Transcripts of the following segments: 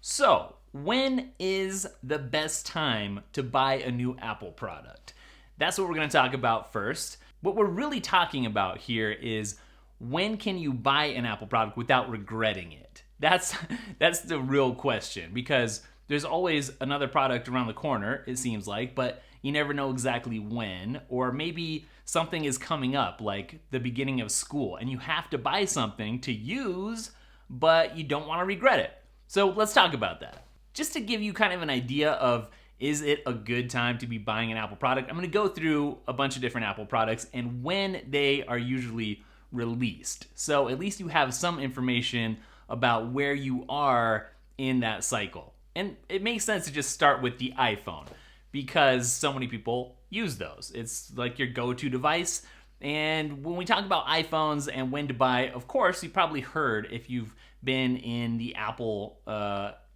So, when is the best time to buy a new Apple product? That's what we're going to talk about first. What we're really talking about here is when can you buy an Apple product without regretting it? That's the real question, because there's always another product around the corner, it seems like, but you never know exactly when, or maybe something is coming up, like the beginning of school, and you have to buy something to use, but you don't want to regret it. So let's talk about that. Just to give you kind of an idea of, is it a good time to be buying an Apple product? I'm going to go through a bunch of different Apple products and when they are usually released. So at least you have some information about where you are in that cycle. And it makes sense to just start with the iPhone because so many people use those. It's like your go-to device. And when we talk about iPhones and when to buy, of course, you probably heard, if you've been in the Apple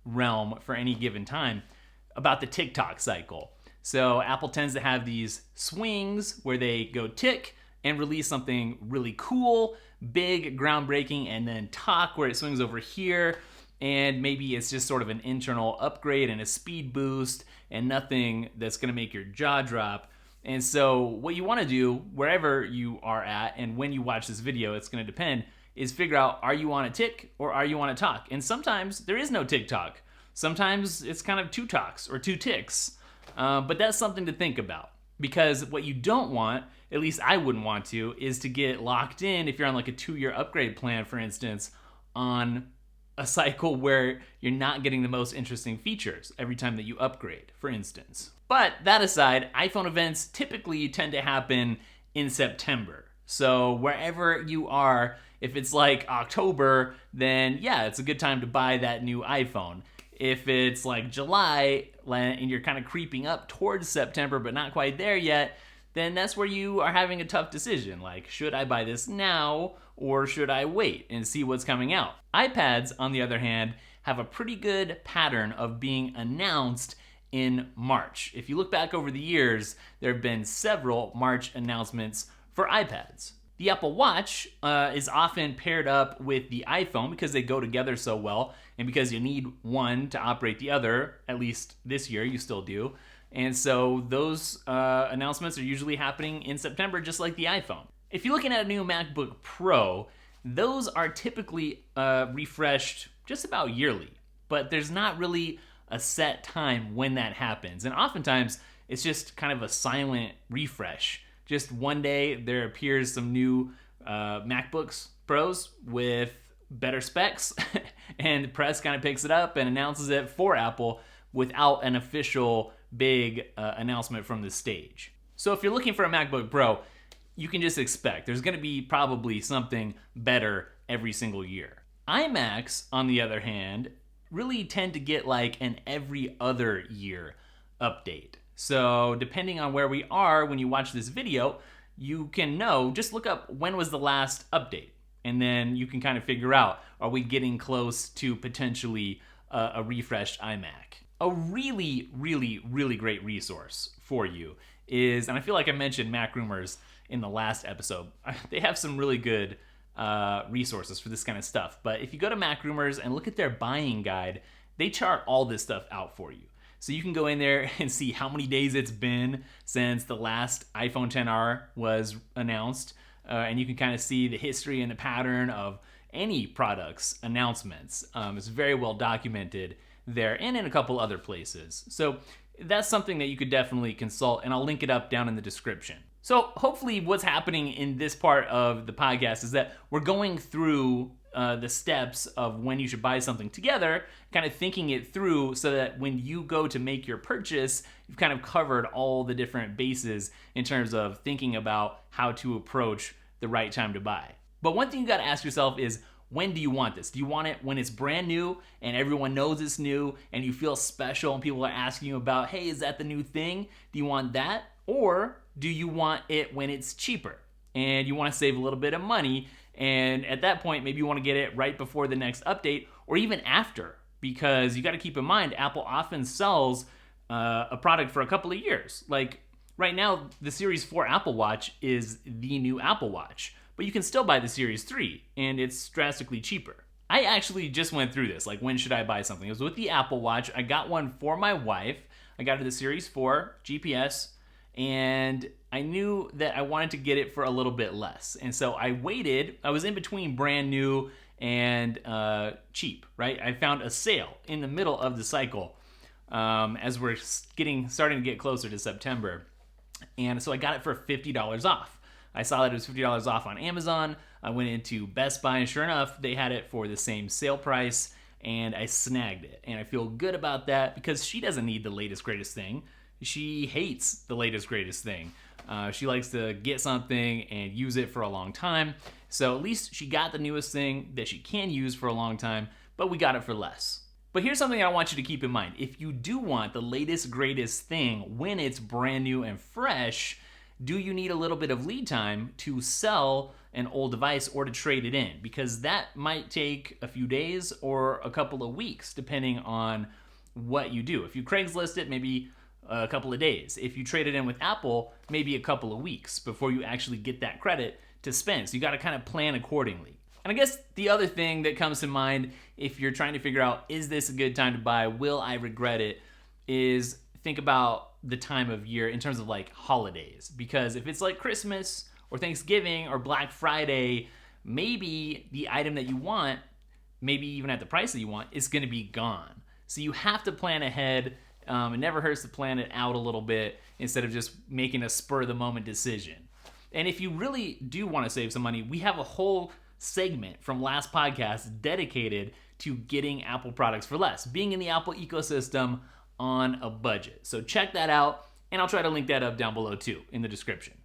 realm for any given time, about the TikTok cycle. So Apple tends to have these swings where they go tick and release something really cool, big, groundbreaking, and then talk where it swings over here, and maybe it's just sort of an internal upgrade and a speed boost and nothing that's going to make your jaw drop. And so what you want to do wherever you are at, and when you watch this video, it's going to depend, is figure out, are you on a tick or are you on a talk? And sometimes there is no TikTok. Sometimes it's kind of two talks or two ticks. But that's something to think about, because what you don't want, at least I wouldn't want to, is to get locked in, if you're on like a 2-year upgrade plan, for instance, on a cycle where you're not getting the most interesting features every time that you upgrade, for instance. But that aside, iPhone events typically tend to happen in September. So wherever you are, if it's like October, then yeah, it's a good time to buy that new iPhone. If it's like July and you're kind of creeping up towards September but not quite there yet, then that's where you are having a tough decision. Like, should I buy this now or should I wait and see what's coming out? iPads, on the other hand, have a pretty good pattern of being announced in March. If you look back over the years, there have been several March announcements for iPads. The Apple Watch is often paired up with the iPhone because they go together so well, and because you need one to operate the other, at least this year you still do. And so those announcements are usually happening in September, just like the iPhone. If you're looking at a new MacBook Pro, those are typically refreshed just about yearly, but there's not really a set time when that happens. And oftentimes it's just kind of a silent refresh. Just one day there appears some new MacBooks Pros with better specs and the press kind of picks it up and announces it for Apple without an official big announcement from the stage. So if you're looking for a MacBook Pro, you can just expect there's going to be probably something better every single year. iMacs, on the other hand, really tend to get like an every other year update. So depending on where we are when you watch this video, you can know, just look up when was the last update. And then you can kind of figure out, are we getting close to potentially a refreshed iMac? A really, really, really great resource for you is, and I feel like I mentioned Mac Rumors in the last episode, they have some really good resources for this kind of stuff. But if you go to Mac Rumors and look at their buying guide, they chart all this stuff out for you. So you can go in there and see how many days it's been since the last iPhone XR was announced. And you can kind of see the history and the pattern of any product's announcements. It's very well documented there and in a couple other places. So that's something that you could definitely consult, and I'll link it up down in the description. So hopefully what's happening in this part of the podcast is that we're going through the steps of when you should buy something together, kind of thinking it through so that when you go to make your purchase, you've kind of covered all the different bases in terms of thinking about how to approach the right time to buy. But one thing you got to ask yourself is, when do you want this? Do you want it when it's brand new and everyone knows it's new and you feel special and people are asking you about, hey, is that the new thing? Do you want that? Or do you want it when it's cheaper and you want to save a little bit of money? And at that point, maybe you want to get it right before the next update or even after, because you got to keep in mind, Apple often sells a product for a couple of years. Like right now, the Series 4 Apple Watch is the new Apple Watch, but you can still buy the Series 3 and it's drastically cheaper. I actually just went through this. Like, when should I buy something? It was with the Apple Watch. I got one for my wife. I got her the Series 4 GPS, and I knew that I wanted to get it for a little bit less. And so I waited. I was in between brand new and cheap, right? I found a sale in the middle of the cycle as we're starting to get closer to September. And so I got it for $50 off. I saw that it was $50 off on Amazon. I went into Best Buy, and sure enough, they had it for the same sale price, and I snagged it. And I feel good about that because she doesn't need the latest, greatest thing. She hates the latest, greatest thing. She likes to get something and use it for a long time. So at least she got the newest thing that she can use for a long time, but we got it for less. But here's something I want you to keep in mind. If you do want the latest, greatest thing when it's brand new and fresh, do you need a little bit of lead time to sell an old device or to trade it in? Because that might take a few days or a couple of weeks, depending on what you do. If you Craigslist it, maybe a couple of days. If you trade it in with Apple, maybe a couple of weeks before you actually get that credit to spend. So you got to kind of plan accordingly. And I guess the other thing that comes to mind if you're trying to figure out, is this a good time to buy? Will I regret it? Is think about the time of year in terms of like holidays. Because if it's like Christmas or Thanksgiving or Black Friday, maybe the item that you want, maybe even at the price that you want, is going to be gone. So you have to plan ahead. It never hurts to plan it out a little bit instead of just making a spur-of-the-moment decision. And if you really do want to save some money, we have a whole segment from last podcast dedicated to getting Apple products for less, being in the Apple ecosystem on a budget. So check that out, and I'll try to link that up down below too in the description.